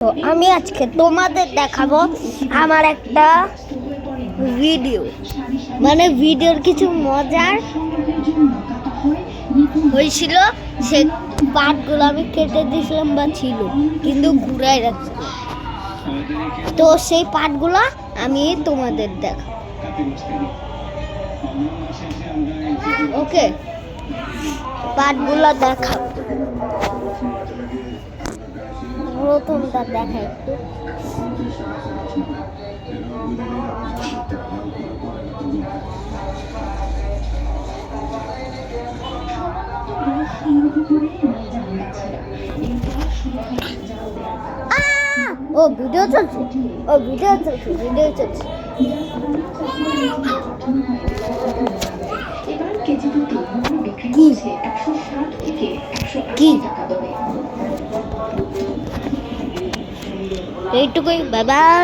তো আমি আজকে তোমাদের দেখাবো আমার একটা ভিডিও, মানে ভিডিওর কিছু মজার হয়েছিল। সে পার্টগুলো আমি কেটে দিয়েছিলাম বা ছিল, কিন্তু ঘুরাই রাখছিলাম। তো সেই পার্টগুলো আমি তোমাদের দেখাবো। ওকে, পার্টগুলো দেখাবো। প্রথমটা দেখা একটু। ও ভিডিও চলছে, ভিডিও চলছে। কি এইটুকুই, বাই বাই।